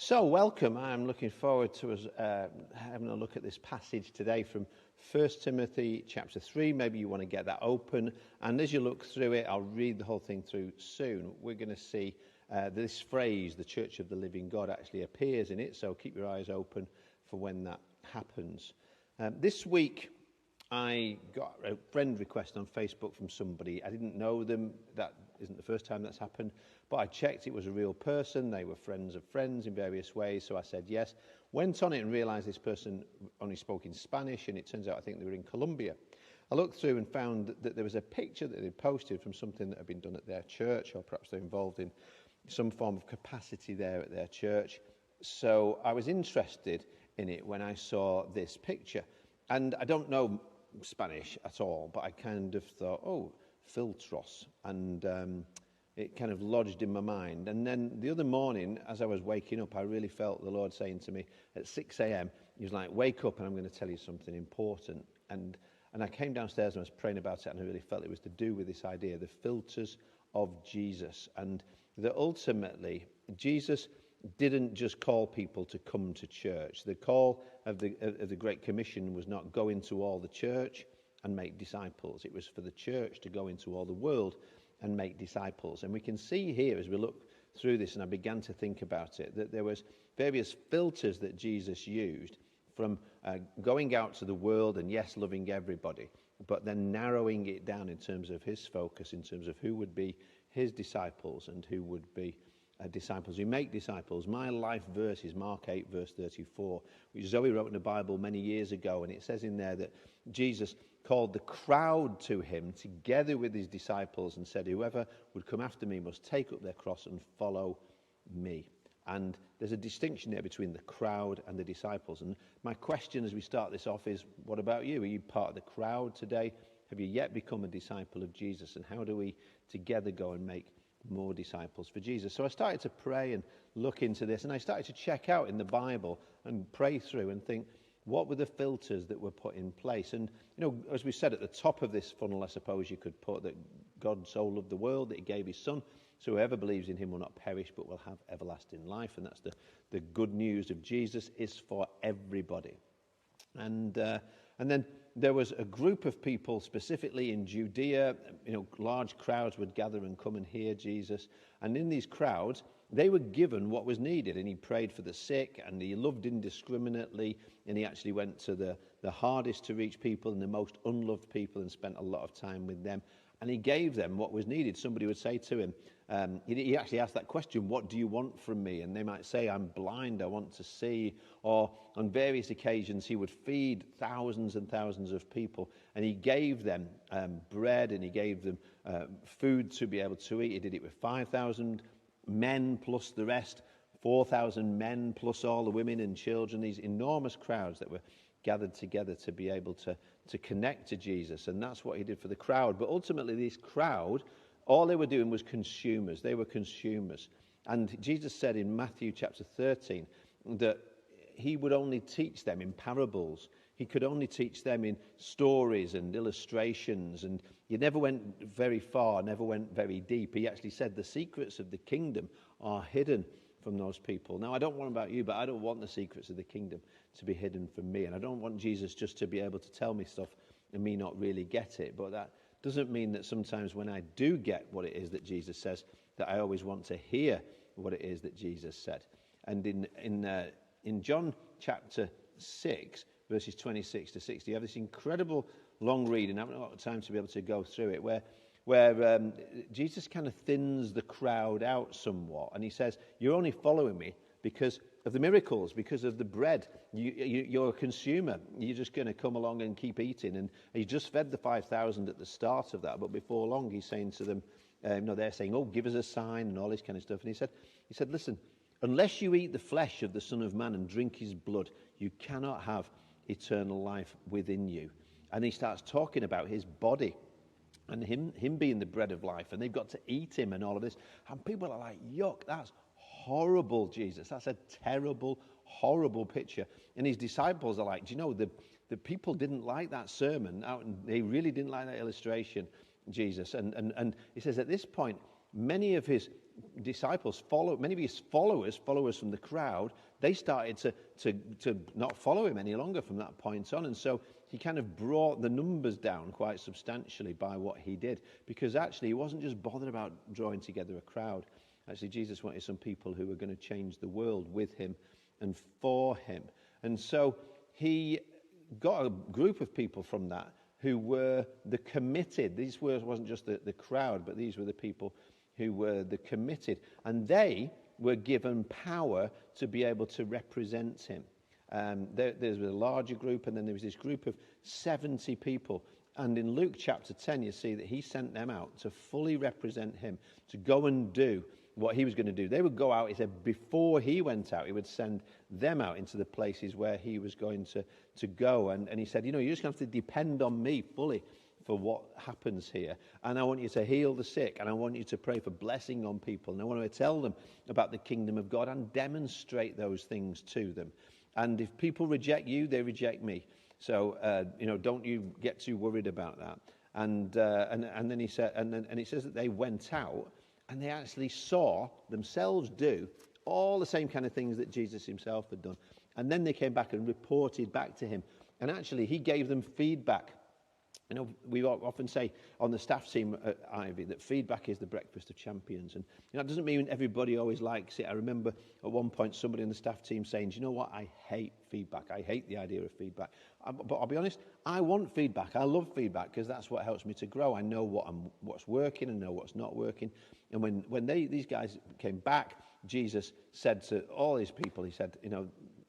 So, welcome. I'm looking forward to us having a look at this passage today from 1 Timothy chapter 3. Maybe you want to get that open. And as you look through it, I'll read the whole thing through soon. We're going to see this phrase, the Church of the Living God, actually appears in it. So keep your eyes open for when that happens. This week, I got a friend request on Facebook from somebody. I didn't know them. That isn't the first time that's happened. But I checked it was a real person. They were friends of friends in various ways. So I said yes. Went on it and realized this person only spoke in Spanish. And it turns out I think they were in Colombia. I looked through and found that there was a picture that they posted from something that had been done at their church. Or perhaps they're involved in some form of capacity there at their church. So I was interested in it when I saw this picture. And I don't know Spanish at all, but I kind of thought, oh, filtros, and it kind of lodged in my mind. And then the other morning, as I was waking up, I really felt the Lord saying to me at 6 a.m, he was like, wake up and I'm going to tell you something important. And I came downstairs and I was praying about it, and I really felt it was to do with this idea, the filters of Jesus, and that ultimately Jesus didn't just call people to come to church. The call of the Great Commission was not go into all the church and make disciples. It was for the church to go into all the world and make disciples. And we can see here as we look through this, and I began to think about it, that there was various filters that Jesus used from going out to the world and yes, loving everybody, but then narrowing it down in terms of his focus, in terms of who would be his disciples and who would be disciples who make disciples. My life verse is Mark 8 verse 34, which Zoe wrote in the Bible many years ago, and it says in there that Jesus called the crowd to him together with his disciples and said, whoever would come after me must take up their cross and follow me. And there's a distinction there between the crowd and the disciples. And my question as we start this off is, what about you? Are you part of the crowd today? Have you yet become a disciple of Jesus? And how do we together go and make more disciples for Jesus? So I started to pray and look into this, and I started to check out in the Bible and pray through and think, what were the filters that were put in place? And, you know, as we said at the top of this funnel, I suppose you could put that God so loved the world that he gave his son, so whoever believes in him will not perish but will have everlasting life. And that's the good news of Jesus is for everybody. And then there was a group of people specifically in Judea. You know, large crowds would gather and come and hear Jesus. And in these crowds, they were given what was needed. And he prayed for the sick, and he loved indiscriminately. And he actually went to the hardest to reach people and the most unloved people and spent a lot of time with them. And he gave them what was needed. Somebody would say to him, he actually asked that question, what do you want from me? And they might say, I'm blind, I want to see. Or on various occasions, he would feed thousands and thousands of people. And he gave them bread, and he gave them food to be able to eat. He did it with 5,000 men plus the rest, 4,000 men plus all the women and children, these enormous crowds that were gathered together to be able to connect to Jesus. And that's what he did for the crowd. But ultimately, this crowd, all they were doing was consumers. They were consumers. And Jesus said in Matthew chapter 13 that he would only teach them in parables. He could only teach them in stories and illustrations. And he never went very far, never went very deep. He actually said the secrets of the kingdom are hidden from those people. Now, I don't want about you, but I don't want the secrets of the kingdom to be hidden from me. And I don't want Jesus just to be able to tell me stuff and me not really get it. But that doesn't mean that sometimes when I do get what it is that Jesus says, that I always want to hear what it is that Jesus said. And in John chapter 6, verses 26 to 60, you have this incredible long read, and I haven't got a lot of time to be able to go through it, where Jesus kind of thins the crowd out somewhat. And he says, you're only following me because of the miracles, because of the bread. You're a consumer. You're just going to come along and keep eating. And he just fed the 5,000 at the start of that. But before long, he's saying to them, they're saying, oh, give us a sign and all this kind of stuff. And he said, listen, unless you eat the flesh of the Son of Man and drink his blood, you cannot have eternal life within you. And he starts talking about his body and him being the bread of life, and they've got to eat him and all of this. And people are like, yuck, that's horrible, Jesus. That's a terrible, horrible picture. And his disciples are like, do you know, the people didn't like that sermon. They really didn't like that illustration, Jesus. And he says at this point, many of his disciples, many of his followers from the crowd, they started to not follow him any longer from that point on. And so he kind of brought the numbers down quite substantially by what he did, because actually he wasn't just bothered about drawing together a crowd. Actually, Jesus wanted some people who were going to change the world with him and for him. And so he got a group of people from that who were the committed. These wasn't just the crowd, but these were the people who were the committed. And they were given power to be able to represent him. There was a larger group, and then there was this group of 70 people. And in Luke chapter 10, you see that he sent them out to fully represent him, to go and do what he was going to do. They would go out, he said, before he went out, he would send them out into the places where he was going to go. And he said, you're just going to have to depend on me fully for what happens here. And I want you to heal the sick, and I want you to pray for blessing on people, and I want to tell them about the kingdom of God and demonstrate those things to them. And if people reject you, they reject me. So, don't you get too worried about that. And then he said, and it says that they went out, and they actually saw themselves do all the same kind of things that Jesus himself had done. And then they came back and reported back to him. And actually, he gave them feedback. We often say on the staff team at Ivy that feedback is the breakfast of champions. And that doesn't mean everybody always likes it. I remember at one point somebody in the staff team saying, do you know what? I hate feedback. I hate the idea of feedback. But I'll be honest, I want feedback. I love feedback because that's what helps me to grow. I know what's working and know what's not working. And when these guys came back, Jesus said to all his people, he said,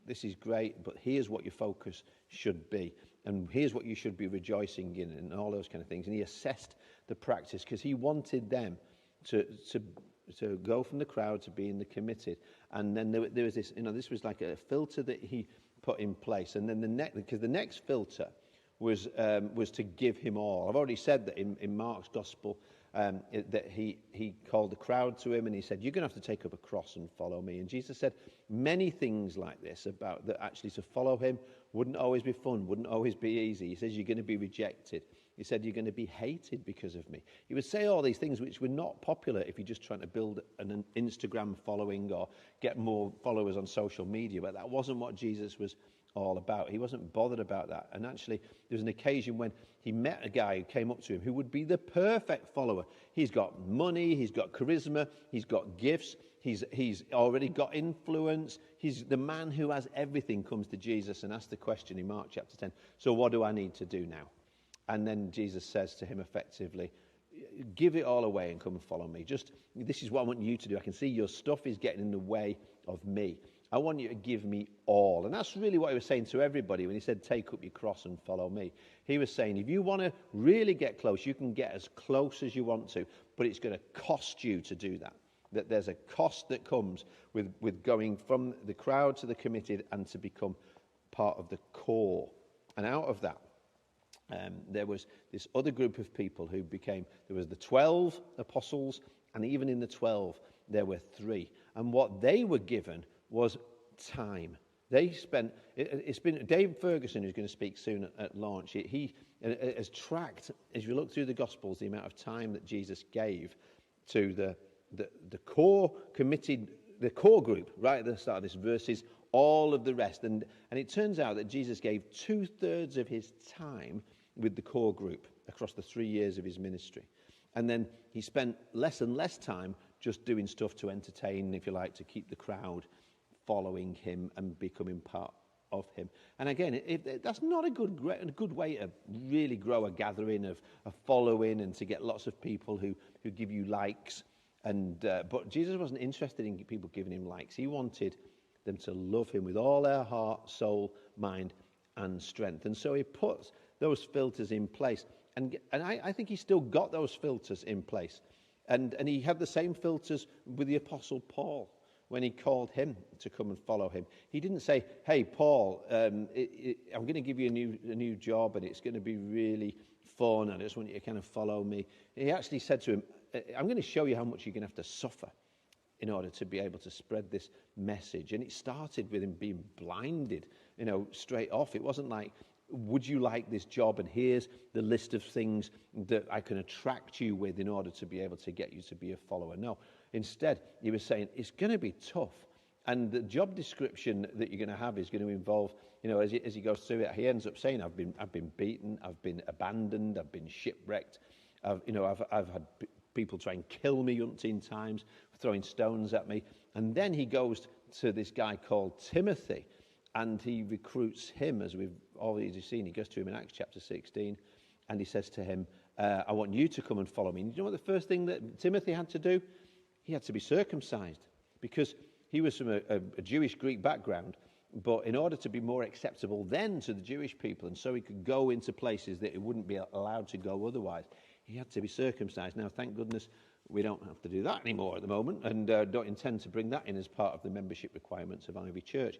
this is great, but here's what your focus should be. And here's what you should be rejoicing in, and all those kind of things. And he assessed the practice because he wanted them to go from the crowd to being the committed. And then there was this, this was like a filter that he put in place. And then the next filter was to give him all. I've already said that in Mark's gospel that he called the crowd to him and he said, you're going to have to take up a cross and follow me. And Jesus said many things like this about that actually to follow him wouldn't always be fun, wouldn't always be easy. He says you're going to be rejected. He said you're going to be hated because of me. He would say all these things which were not popular if you're just trying to build an Instagram following or get more followers on social media. But that wasn't what Jesus was all about. He wasn't bothered about that. And actually, there was an occasion when he met a guy who came up to him who would be the perfect follower. He's got money, he's got charisma, he's got gifts, he's already got influence. He's the man who has everything comes to Jesus and asks the question in Mark chapter 10, so what do I need to do now? And then Jesus says to him effectively, give it all away and come and follow me. This is what I want you to do. I can see your stuff is getting in the way of me. I want you to give me all. And that's really what he was saying to everybody when he said, take up your cross and follow me. He was saying, if you want to really get close, you can get as close as you want to, but it's going to cost you to do that. That there's a cost that comes with going from the crowd to the committed and to become part of the core. And out of that, there was this other group of people who there was the 12 apostles, and even in the 12, there were 3. And what they were given was time. They spent, it's been Dave Ferguson, who's going to speak soon at launch. He has tracked, as you look through the Gospels, the amount of time that Jesus gave to the core committed, the core group, right at the start of this verses, all of the rest. And it turns out that Jesus gave 2/3 of his time with the core group across the 3 years of his ministry. And then he spent less and less time just doing stuff to entertain, if you like, to keep the crowd following him and becoming part of him. And again, that's not a good way to really grow a gathering of following and to get lots of people who give you likes. But Jesus wasn't interested in people giving him likes. He wanted them to love him with all their heart, soul, mind, and strength. And so he puts those filters in place. And I think he still got those filters in place. And he had the same filters with the Apostle Paul when he called him to come and follow him. He didn't say, hey, Paul, I'm going to give you a new job and it's going to be really fun. I just want you to kind of follow me. He actually said to him, I'm going to show you how much you're going to have to suffer in order to be able to spread this message. And it started with him being blinded, straight off. It wasn't like, would you like this job? And here's the list of things that I can attract you with in order to be able to get you to be a follower. No, Instead, he was saying, it's going to be tough. And the job description that you're going to have is going to involve, as he goes through it, he ends up saying, I've been beaten, I've been abandoned, I've been shipwrecked, I've had people try and kill me umpteen times, throwing stones at me. And then he goes to this guy called Timothy, and he recruits him, as we've already seen. He goes to him in Acts chapter 16, and he says to him, I want you to come and follow me. And you know what the first thing that Timothy had to do? He had to be circumcised, because he was from a Jewish Greek background, but in order to be more acceptable then to the Jewish people, and so he could go into places that he wouldn't be allowed to go otherwise, he had to be circumcised. Now, thank goodness we don't have to do that anymore at the moment, and don't intend to bring that in as part of the membership requirements of Ivy Church.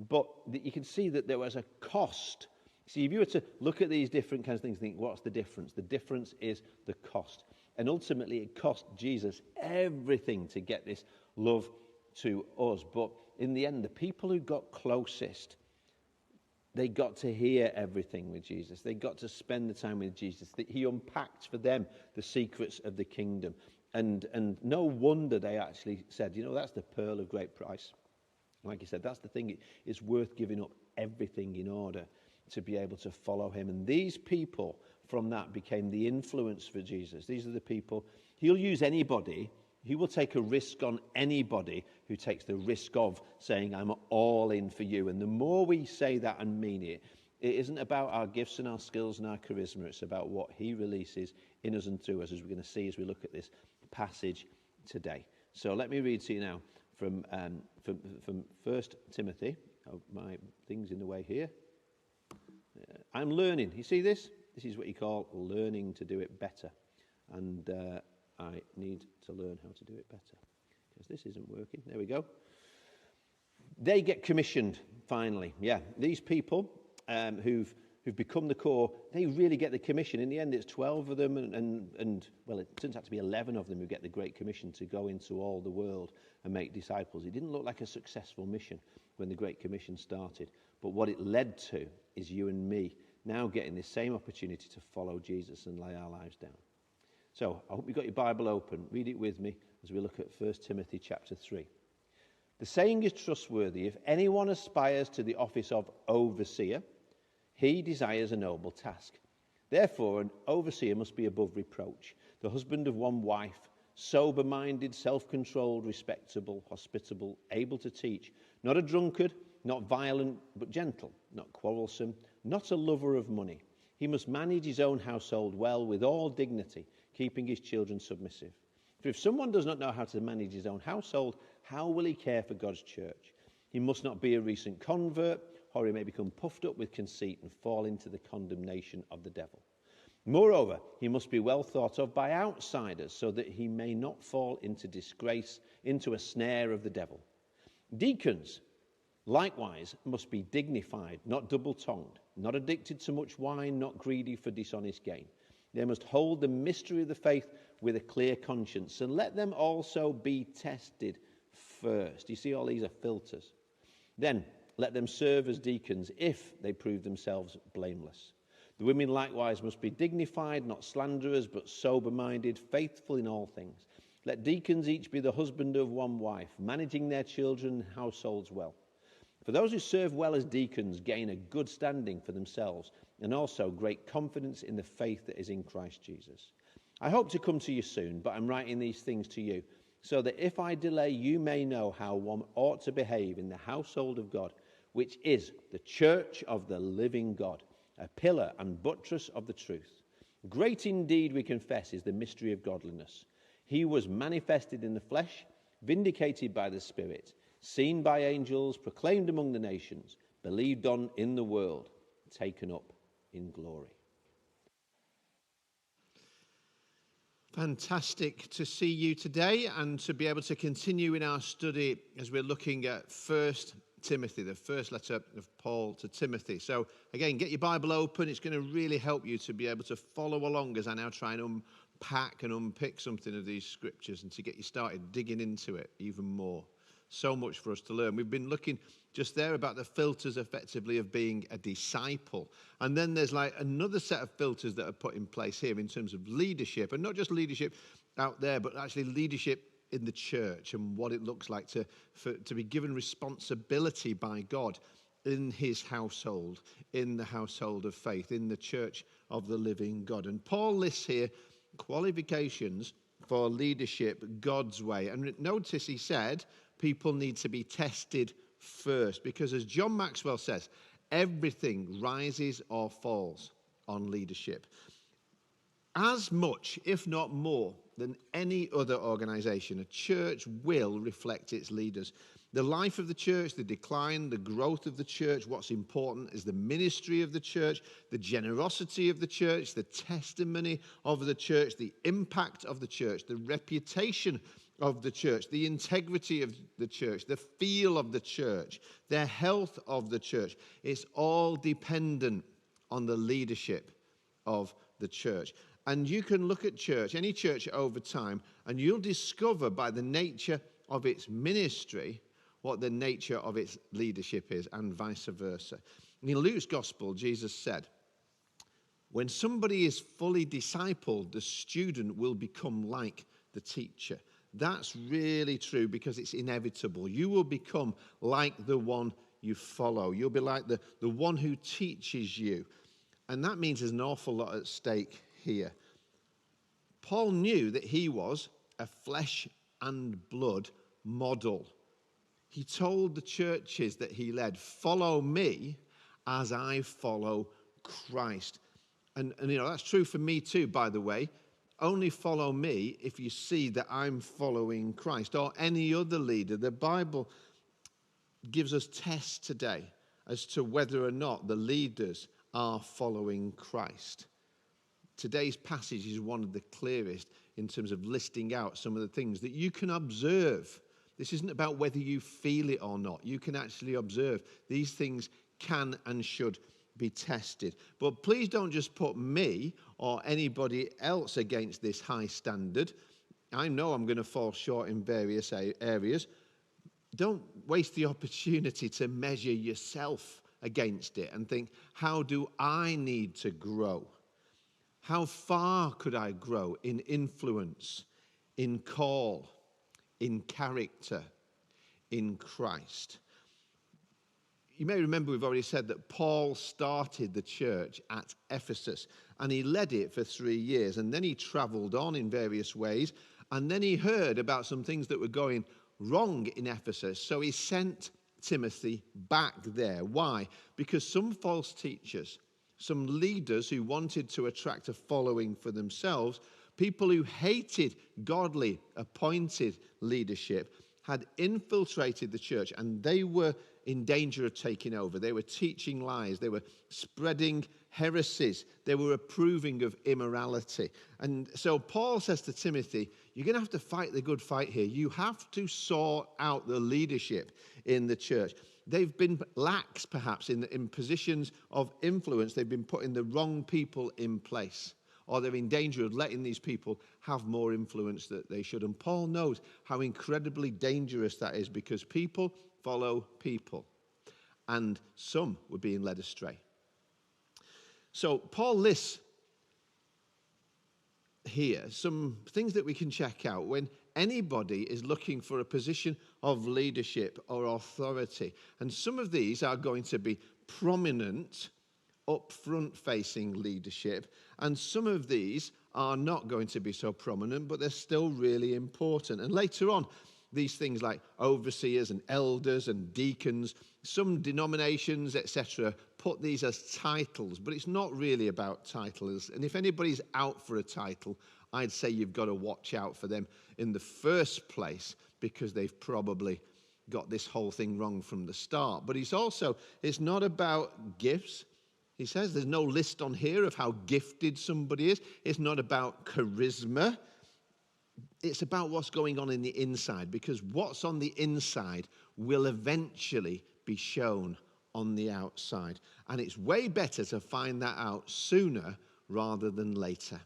But you can see that there was a cost. See, if you were to look at these different kinds of things, think, what's the difference? The difference is the cost. And ultimately, it cost Jesus everything to get this love to us. But in the end, the people who got closest, they got to hear everything with Jesus. They got to spend the time with Jesus. He unpacked for them the secrets of the kingdom. And no wonder they actually said, that's the pearl of great price. Like you said, that's the thing. It's worth giving up everything in order to be able to follow him. And these people from that became the influence for Jesus. These are the people. He'll use anybody. He will take a risk on anybody who takes the risk of saying, I'm all in for you. And the more we say that and mean it, it isn't about our gifts and our skills and our charisma. It's about what he releases in us and through us, as we're going to see as we look at this passage today. So let me read to you now from 1 Timothy. Oh, my thing's in the way here. I'm learning. You see this? This is what you call learning to do it better. And I need to learn how to do it better, because this isn't working. There we go. They get commissioned, finally. Yeah, these people who've become the core, they really get the commission. In the end, it's 12 of them, and well, it turns out to be 11 of them who get the Great Commission to go into all the world and make disciples. It didn't look like a successful mission when the Great Commission started, but what it led to is you and me now getting the same opportunity to follow Jesus and lay our lives down. So I hope you've got your Bible open. Read it with me as we look at 1 Timothy chapter 3. The saying is trustworthy. If anyone aspires to the office of overseer, he desires a noble task. Therefore, an overseer must be above reproach, the husband of one wife, sober-minded, self-controlled, respectable, hospitable, able to teach, not a drunkard, not violent, but gentle, not quarrelsome, not a lover of money. He must manage his own household well with all dignity, keeping his children submissive. For if someone does not know how to manage his own household, how will he care for God's church? He must not be a recent convert, or he may become puffed up with conceit and fall into the condemnation of the devil. Moreover, he must be well thought of by outsiders, so that he may not fall into disgrace, into a snare of the devil. Deacons, likewise, must be dignified, not double-tongued, not addicted to much wine, not greedy for dishonest gain. They must hold the mystery of the faith with a clear conscience, and let them also be tested first. You see, all these are filters. Then let them serve as deacons if they prove themselves blameless. The women likewise must be dignified, not slanderers, but sober-minded, faithful in all things. Let deacons each be the husband of one wife, managing their children and households well. For those who serve well as deacons gain a good standing for themselves, and also great confidence in the faith that is in Christ Jesus. I hope to come to you soon, but I'm writing these things to you, so that if I delay, you may know how one ought to behave in the household of God, which is the church of the living God, a pillar and buttress of the truth. Great indeed, we confess, is the mystery of godliness. He was manifested in the flesh, vindicated by the Spirit, seen by angels, proclaimed among the nations, believed on in the world, taken up in glory. Fantastic to see you today and to be able to continue in our study as we're looking at 1 Timothy, the first letter of Paul to Timothy. So again, get your Bible open. It's going to really help you to be able to follow along as I now try and unpack and unpick something of these scriptures and to get you started digging into it even more. So much for us to learn. We've been looking just there about the filters effectively of being a disciple. And then there's like another set of filters that are put in place here in terms of leadership. And not just leadership out there, but actually leadership in the church and what it looks like to be given responsibility by God in his household, in the household of faith, in the church of the living God. And Paul lists here qualifications for leadership God's way. And notice he said people need to be tested first, because as John Maxwell says, everything rises or falls on leadership. As much, if not more, than any other organization, a church will reflect its leaders. The life of the church, the decline, the growth of the church, what's important is the ministry of the church, the generosity of the church, the testimony of the church, the impact of the church, the reputation of the church, the integrity of the church, the feel of the church, the health of the church. It's all dependent on the leadership of the church. And you can look at church, any church over time, and you'll discover by the nature of its ministry what the nature of its leadership is, and vice versa. In Luke's gospel, Jesus said, when somebody is fully discipled, the student will become like the teacher. That's really true, because it's inevitable. You will become like the one you follow. You'll be like the one who teaches you. And that means there's an awful lot at stake here. Paul knew that he was a flesh and blood model. He told the churches that he led, follow me as I follow Christ. And that's true for me too, by the way. Only follow me if you see that I'm following Christ, or any other leader. The Bible gives us tests today as to whether or not the leaders are following Christ. Today's passage is one of the clearest in terms of listing out some of the things that you can observe. This isn't about whether you feel it or not. You can actually observe. These things can and should be tested. But please don't just put me or anybody else against this high standard. I know I'm going to fall short in various areas. Don't waste the opportunity to measure yourself against it and think, how do I need to grow? How far could I grow in influence, in call, in character, in Christ? You may remember we've already said that Paul started the church at Ephesus, and he led it for 3 years, and then he traveled on in various ways, and then he heard about some things that were going wrong in Ephesus, so he sent Timothy back there. Why? Because some false teachers, some leaders who wanted to attract a following for themselves, people who hated godly, appointed leadership, had infiltrated the church, and they were in danger of taking over. They were teaching lies. They were spreading heresies. They were approving of immorality. And so Paul says to Timothy, you're going to have to fight the good fight here. You have to sort out the leadership in the church. They've been lax, perhaps, in positions of influence. They've been putting the wrong people in place, or they're in danger of letting these people have more influence than they should. And Paul knows how incredibly dangerous that is, because people follow people, and some were being led astray. So Paul lists here some things that we can check out when anybody is looking for a position of leadership or authority. And some of these are going to be prominent, up-front-facing leadership, and some of these are not going to be so prominent, but they're still really important. And later on, these things like overseers and elders and deacons, some denominations, etc., put these as titles, but it's not really about titles. And if anybody's out for a title, I'd say you've got to watch out for them in the first place, because they've probably got this whole thing wrong from the start. But it's not about gifts. He says there's no list on here of how gifted somebody is. It's not about charisma. It's about what's going on in the inside, because what's on the inside will eventually be shown on the outside. And it's way better to find that out sooner rather than later.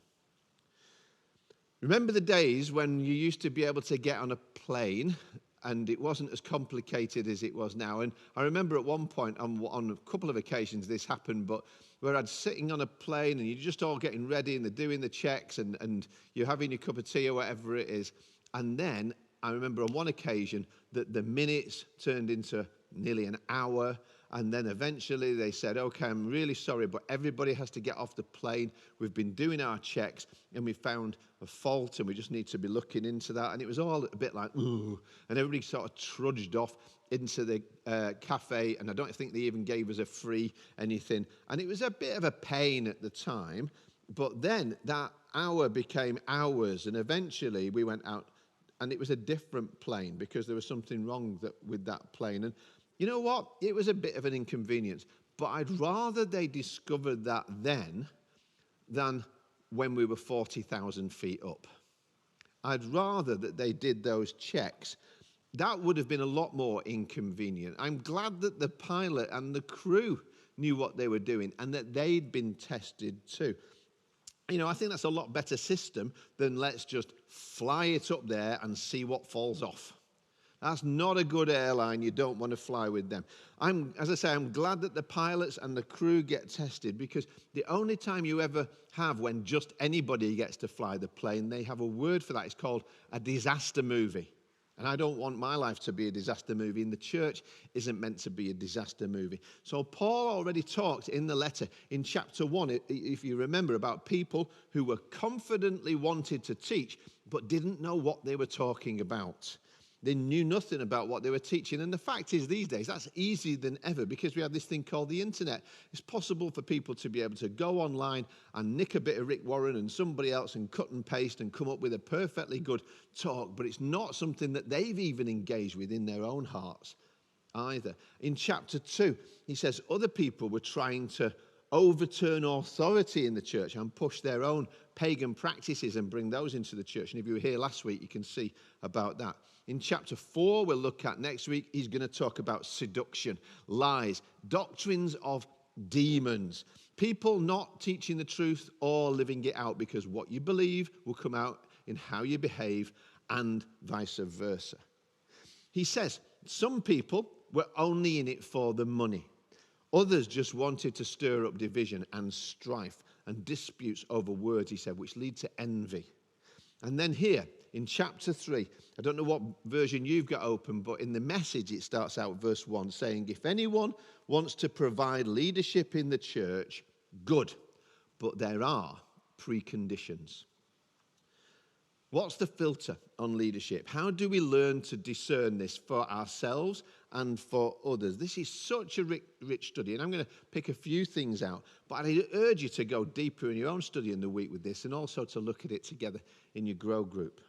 Remember the days when you used to be able to get on a plane and it wasn't as complicated as it was now? And I remember at one point, on a couple of occasions this happened, but where I'd sitting on a plane and you're just all getting ready and they're doing the checks and you're having your cup of tea or whatever it is, and then I remember on one occasion that the minutes turned into nearly an hour. And then eventually they said, okay, I'm really sorry, but everybody has to get off the plane. We've been doing our checks and we found a fault and we just need to be looking into that. And it was all a bit like, ooh. And everybody sort of trudged off into the cafe. And I don't think they even gave us a free anything. And it was a bit of a pain at the time. But then that hour became hours. And eventually we went out and it was a different plane because there was something wrong with that plane. And you know what? It was a bit of an inconvenience, but I'd rather they discovered that then than when we were 40,000 feet up. I'd rather that they did those checks. That would have been a lot more inconvenient. I'm glad that the pilot and the crew knew what they were doing and that they'd been tested too. You know, I think that's a lot better system than let's just fly it up there and see what falls off. That's not a good airline. You don't want to fly with them. As I say, I'm glad that the pilots and the crew get tested because the only time you ever have when just anybody gets to fly the plane, they have a word for that. It's called a disaster movie. And I don't want my life to be a disaster movie, and the church isn't meant to be a disaster movie. So Paul already talked in the letter in chapter 1, if you remember, about people who were confidently wanted to teach but didn't know what they were talking about. They knew nothing about what they were teaching. And the fact is, these days, that's easier than ever because we have this thing called the internet. It's possible for people to be able to go online and nick a bit of Rick Warren and somebody else and cut and paste and come up with a perfectly good talk, but it's not something that they've even engaged with in their own hearts either. In chapter 2, he says other people were trying to overturn authority in the church and push their own pagan practices and bring those into the church. And if you were here last week, you can see about that. In chapter 4, we'll look at next week, he's going to talk about seduction, lies, doctrines of demons, people not teaching the truth or living it out because what you believe will come out in how you behave and vice versa. He says some people were only in it for the money. Others just wanted to stir up division and strife and disputes over words, he said, which lead to envy. And then here, in chapter 3, I don't know what version you've got open, but in the Message it starts out verse 1 saying, if anyone wants to provide leadership in the church, good, but there are preconditions. What's the filter on leadership? How do we learn to discern this for ourselves and for others? This is such a rich study, and I'm going to pick a few things out, but I urge you to go deeper in your own study in the week with this and also to look at it together in your Grow group.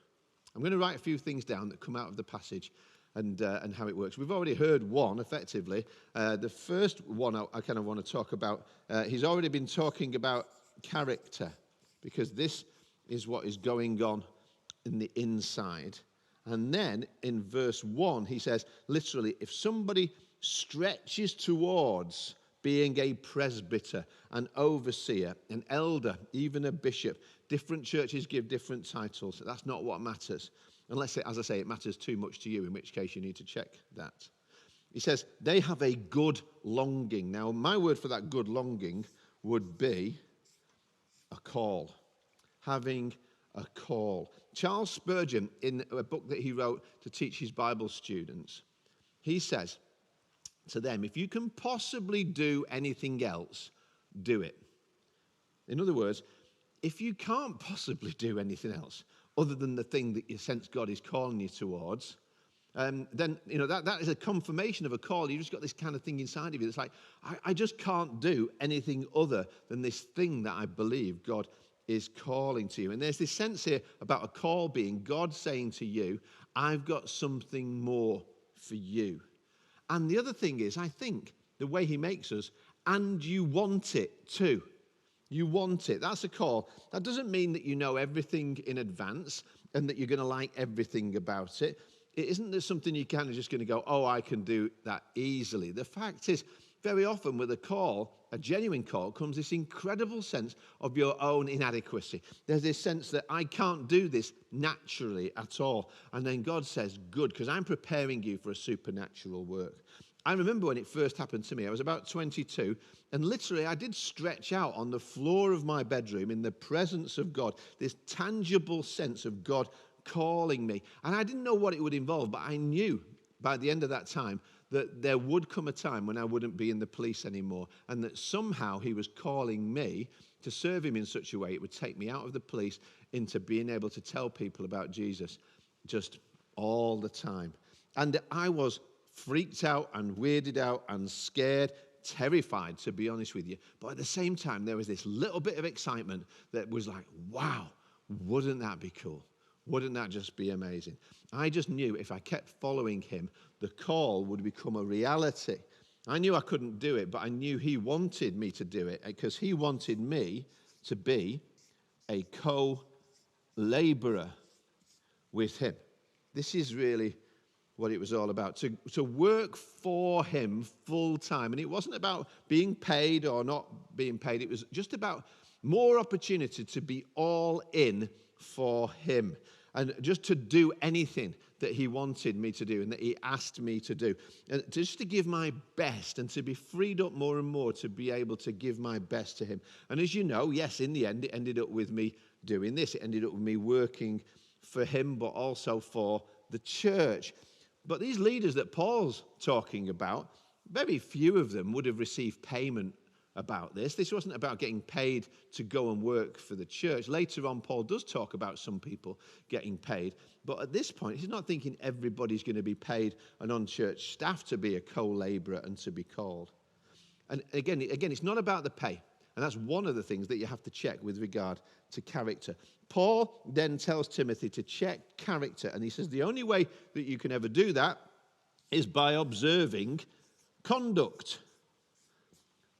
I'm going to write a few things down that come out of the passage and how it works. We've already heard one, effectively. The first one I kind of want to talk about, he's already been talking about character, because this is what is going on in the inside. And then in verse 1, he says, literally, if somebody stretches towards being a presbyter, an overseer, an elder, even a bishop, different churches give different titles. That's not what matters. Unless, as I say, it matters too much to you, in which case you need to check that. He says, they have a good longing. Now, my word for that good longing would be a call. Having a call. Charles Spurgeon, in a book that he wrote to teach his Bible students, he says to them, if you can possibly do anything else, do it. In other words, if you can't possibly do anything else other than the thing that you sense God is calling you towards, then you know that is a confirmation of a call. You just got this kind of thing inside of you that's like, I just can't do anything other than this thing that I believe God is calling to you. And there's this sense here about a call being God saying to you, I've got something more for you. And the other thing is, I think, the way he makes us, and you want it too. You want it. That's a call. That doesn't mean that you know everything in advance and that you're going to like everything about it. It isn't that something you kind of just going to go, oh, I can do that easily. The fact is, very often with a call, a genuine call, comes this incredible sense of your own inadequacy. There's this sense that I can't do this naturally at all. And then God says, good, because I'm preparing you for a supernatural work. I remember when it first happened to me, I was about 22, and literally I did stretch out on the floor of my bedroom in the presence of God, this tangible sense of God calling me. And I didn't know what it would involve, but I knew by the end of that time that there would come a time when I wouldn't be in the police anymore, and that somehow he was calling me to serve him in such a way it would take me out of the police into being able to tell people about Jesus just all the time. And I was freaked out and weirded out and scared, terrified, to be honest with you. But at the same time, there was this little bit of excitement that was like, wow, wouldn't that be cool? Wouldn't that just be amazing? I just knew if I kept following him, the call would become a reality. I knew I couldn't do it, but I knew he wanted me to do it because he wanted me to be a co-laborer with him. This is really what it was all about, to work for him full time. And it wasn't about being paid or not being paid. It was just about more opportunity to be all in for him and just to do anything that he wanted me to do and that he asked me to do. And just to give my best and to be freed up more and more to be able to give my best to him. And as you know, yes, in the end, it ended up with me doing this. It ended up with me working for him, but also for the church. But these leaders that Paul's talking about, very few of them would have received payment about this. This wasn't about getting paid to go and work for the church. Later on, Paul does talk about some people getting paid. But at this point, he's not thinking everybody's going to be paid and on church staff to be a co-laborer and to be called. And again, it's not about the pay. And that's one of the things that you have to check with regard to character. Paul then tells Timothy to check character. And he says the only way that you can ever do that is by observing conduct.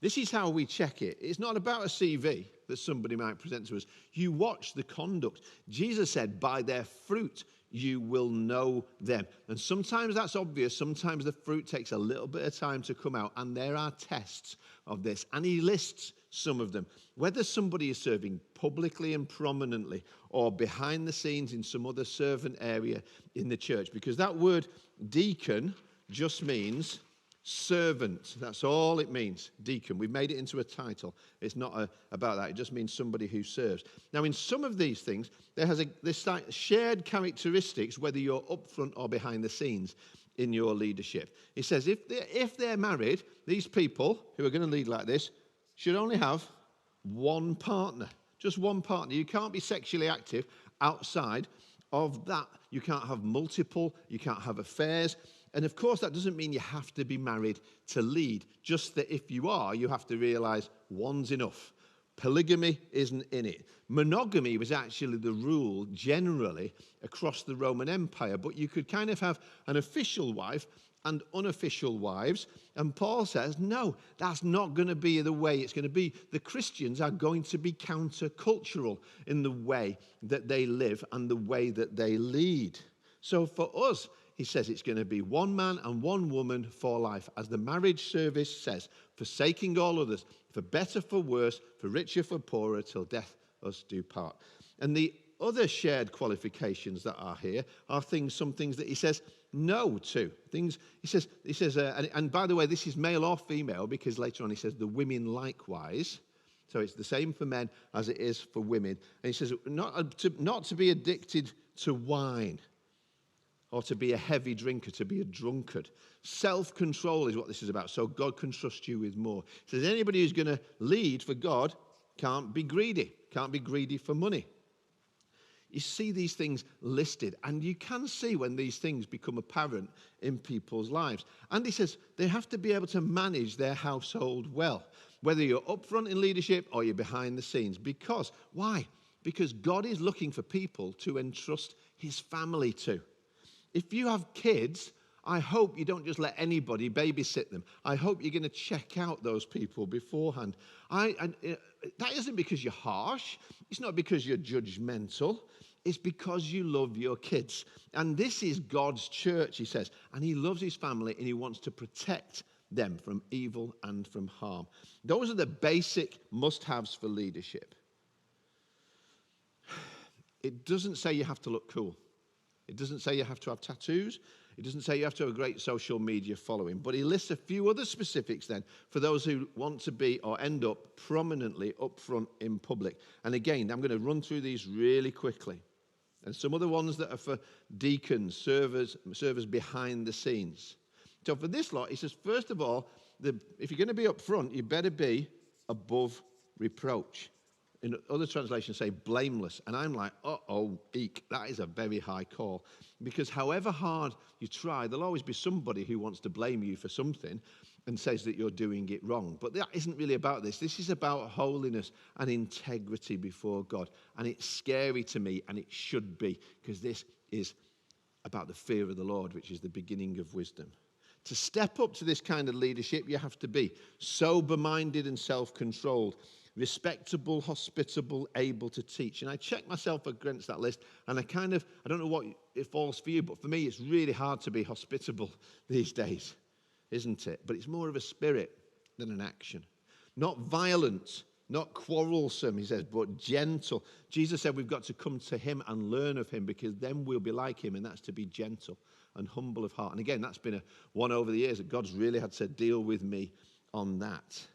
This is how we check it. It's not about a CV that somebody might present to us. You watch the conduct. Jesus said, by their fruit you will know them. And sometimes that's obvious. Sometimes the fruit takes a little bit of time to come out. And there are tests of this. And he lists some of them. Whether somebody is serving publicly and prominently or behind the scenes in some other servant area in the church. Because that word deacon just means servant. That's all it means, deacon. We've made it into a title. It's not about that. It just means somebody who serves. Now, in some of these things, there has this shared characteristics, whether you're up front or behind the scenes in your leadership. He says if they're married, these people who are going to lead like this should only have one partner, just one partner. You can't be sexually active outside of that. You can't have multiple. You can't have affairs. And of course, that doesn't mean you have to be married to lead. Just that if you are, you have to realize one's enough. Polygamy isn't in it. Monogamy was actually the rule generally across the Roman Empire. But you could kind of have an official wife and unofficial wives. And Paul says, no, that's not going to be the way it's going to be. The Christians are going to be countercultural in the way that they live and the way that they lead. So for us, he says it's going to be one man and one woman for life. As the marriage service says, forsaking all others, for better, for worse, for richer, for poorer, till death us do part. And the other shared qualifications that are here are some things that he says no to. Things he says, and by the way, this is male or female, because later on he says the women likewise. So it's the same for men as it is for women. And he says not to be addicted to wine, or to be a heavy drinker, to be a drunkard. Self-control is what this is about, so God can trust you with more. He says anybody who's going to lead for God can't be greedy for money. You see these things listed, and you can see when these things become apparent in people's lives. And he says they have to be able to manage their household well, whether you're up front in leadership or you're behind the scenes. Because, why? Because God is looking for people to entrust his family to. If you have kids, I hope you don't just let anybody babysit them. I hope you're going to check out those people beforehand. That isn't because you're harsh. It's not because you're judgmental. It's because you love your kids. And this is God's church, he says. And he loves his family and he wants to protect them from evil and from harm. Those are the basic must-haves for leadership. It doesn't say you have to look cool. It doesn't say you have to have tattoos. It doesn't say you have to have a great social media following. But he lists a few other specifics then for those who want to be or end up prominently up front in public. And again, I'm going to run through these really quickly. And some other ones that are for deacons, servers behind the scenes. So for this lot, he says, first of all, if you're going to be up front, you better be above reproach. In other translations say blameless. And I'm like, eek, that is a very high call. Because however hard you try, there'll always be somebody who wants to blame you for something and says that you're doing it wrong. But that isn't really about this. This is about holiness and integrity before God. And it's scary to me, and it should be, because this is about the fear of the Lord, which is the beginning of wisdom. To step up to this kind of leadership, you have to be sober-minded and self-controlled, respectable, hospitable, able to teach. And I check myself against that list, and I don't know what it falls for you, but for me, it's really hard to be hospitable these days, isn't it? But it's more of a spirit than an action. Not violent, not quarrelsome, he says, but gentle. Jesus said we've got to come to him and learn of him, because then we'll be like him, and that's to be gentle and humble of heart. And again, that's been one over the years that God's really had to deal with me on that.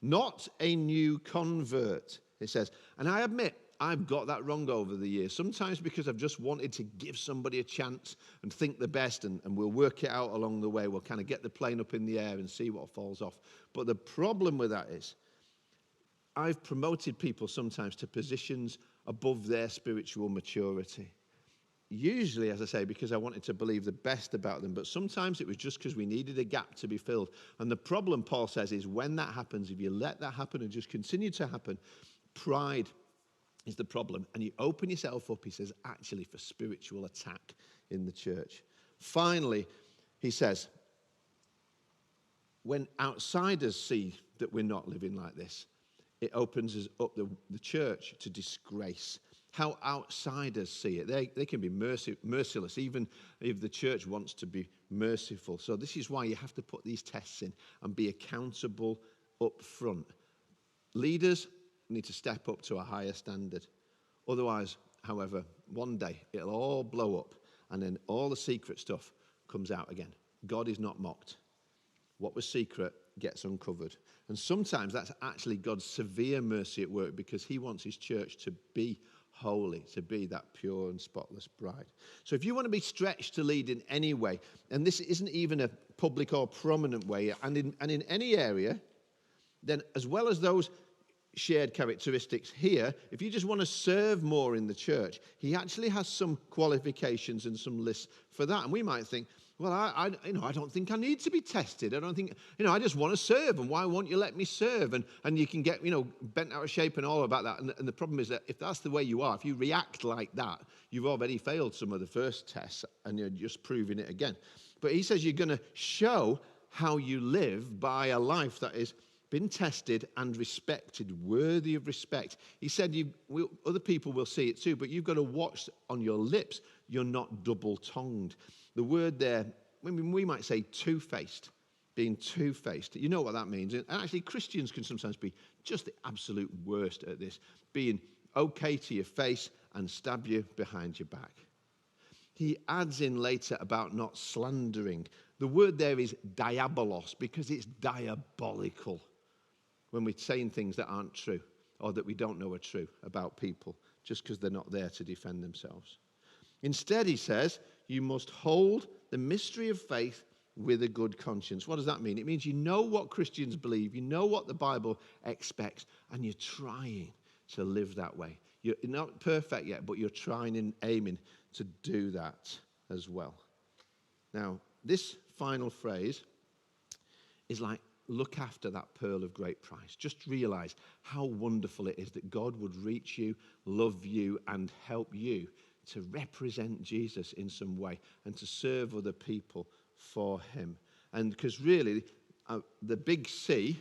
Not a new convert, it says. And I admit, I've got that wrong over the years. Sometimes because I've just wanted to give somebody a chance and think the best, and we'll work it out along the way. We'll kind of get the plane up in the air and see what falls off. But the problem with that is I've promoted people sometimes to positions above their spiritual maturity. Usually, as I say, because I wanted to believe the best about them. But sometimes it was just because we needed a gap to be filled. And the problem, Paul says, is when that happens, if you let that happen and just continue to happen, pride is the problem. And you open yourself up, he says, actually for spiritual attack in the church. Finally, he says, when outsiders see that we're not living like this, it opens us up the church to disgrace. How outsiders see it. They can be merciless, even if the church wants to be merciful. So this is why you have to put these tests in and be accountable up front. Leaders need to step up to a higher standard. Otherwise, however, one day it'll all blow up, and then all the secret stuff comes out again. God is not mocked. What was secret gets uncovered. And sometimes that's actually God's severe mercy at work, because he wants his church to be holy, to be that pure and spotless bride. So if you want to be stretched to lead in any way, and this isn't even a public or prominent way, and in any area, then as well as those shared characteristics here, if you just want to serve more in the church, he actually has some qualifications and some lists for that. And we might think, well, I don't think I need to be tested. I don't think, I just want to serve, and why won't you let me serve? And you can get, bent out of shape and all about that. And the problem is that if that's the way you are, if you react like that, you've already failed some of the first tests, and you're just proving it again. But he says you're going to show how you live by a life that is been tested and respected, worthy of respect. He said other people will see it too, but you've got to watch on your lips. You're not double-tongued. The word there, we might say two-faced, being two-faced. You know what that means. And actually, Christians can sometimes be just the absolute worst at this, being okay to your face and stab you behind your back. He adds in later about not slandering. The word there is diabolos, because it's diabolical when we're saying things that aren't true or that we don't know are true about people just because they're not there to defend themselves. Instead, he says, you must hold the mystery of faith with a good conscience. What does that mean? It means you know what Christians believe, you know what the Bible expects, and you're trying to live that way. You're not perfect yet, but you're trying and aiming to do that as well. Now, this final phrase is like, look after that pearl of great price. Just realize how wonderful it is that God would reach you, love you, and help you to represent Jesus in some way and to serve other people for him. And because really, the big C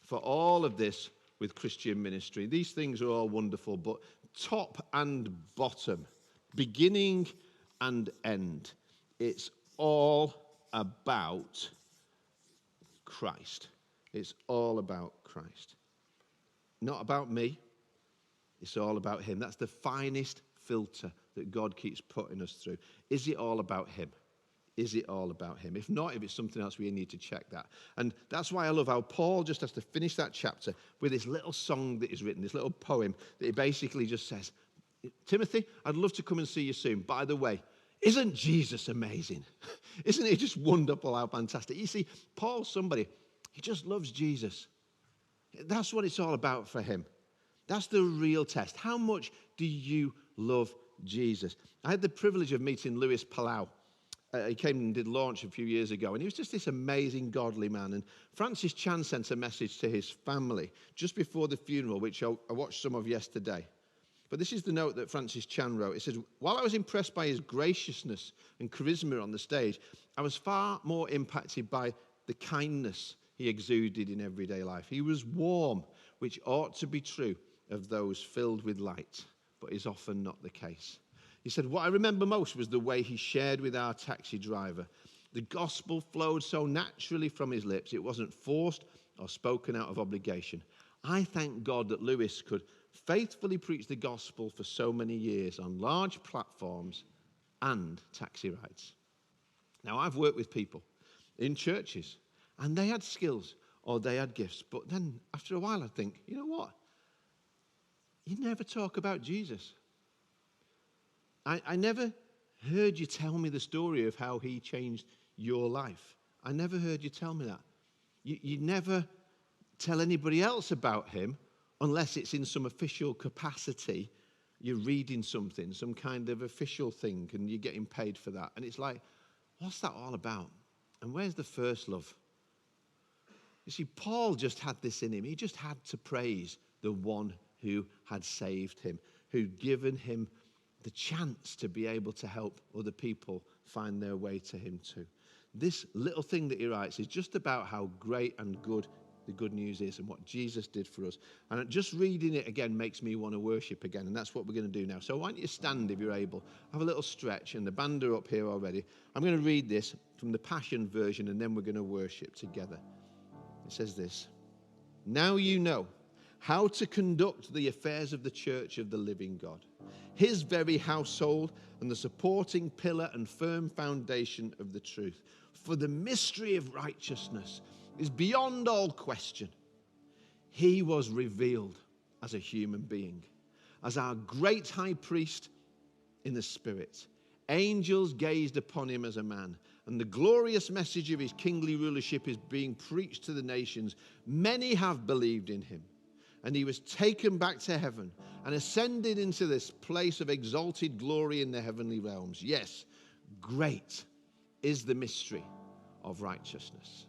for all of this with Christian ministry, these things are all wonderful, but top and bottom, beginning and end, it's all about Christ. It's all about Christ. Not about me. It's all about him. That's the finest filter that God keeps putting us through. Is it all about him? Is it all about him? If not, if it's something else, we need to check that. And that's why I love how Paul just has to finish that chapter with this little song that he's written, this little poem that he basically just says, Timothy, I'd love to come and see you soon. By the way, isn't Jesus amazing? Isn't it just wonderful how fantastic? You see, Paul's somebody, he just loves Jesus. That's what it's all about for him. That's the real test. How much do you love Jesus? I had the privilege of meeting Luis Palau. He came and did launch a few years ago, and he was just this amazing, godly man. And Francis Chan sent a message to his family just before the funeral, which I watched some of yesterday. But this is the note that Francis Chan wrote. It says, while I was impressed by his graciousness and charisma on the stage, I was far more impacted by the kindness he exuded in everyday life. He was warm, which ought to be true of those filled with light, but is often not the case. He said, what I remember most was the way he shared with our taxi driver. The gospel flowed so naturally from his lips, it wasn't forced or spoken out of obligation. I thank God that Lewis could faithfully preach the gospel for so many years on large platforms and taxi rides. Now, I've worked with people in churches, and they had skills or they had gifts, but then after a while I think, you know what? You never talk about Jesus. I never heard you tell me the story of how he changed your life. I never heard you tell me that. You never tell anybody else about him unless it's in some official capacity. You're reading something, some kind of official thing, and you're getting paid for that. And it's like, what's that all about? And where's the first love? You see, Paul just had this in him. He just had to praise the one who had saved him, who'd given him the chance to be able to help other people find their way to him too. This little thing that he writes is just about how great and good the good news is and what Jesus did for us. And just reading it again makes me want to worship again, and that's what we're going to do now. So why don't you stand if you're able, have a little stretch, and the band are up here already. I'm going to read this from the Passion Version, and then we're going to worship together. It says this: now you know how to conduct the affairs of the church of the living God, his very household, and the supporting pillar and firm foundation of the truth. For the mystery of righteousness is beyond all question. He was revealed as a human being, as our great high priest in the spirit. Angels gazed upon him as a man, and the glorious message of his kingly rulership is being preached to the nations. Many have believed in him. And he was taken back to heaven and ascended into this place of exalted glory in the heavenly realms. Yes, great is the mystery of righteousness.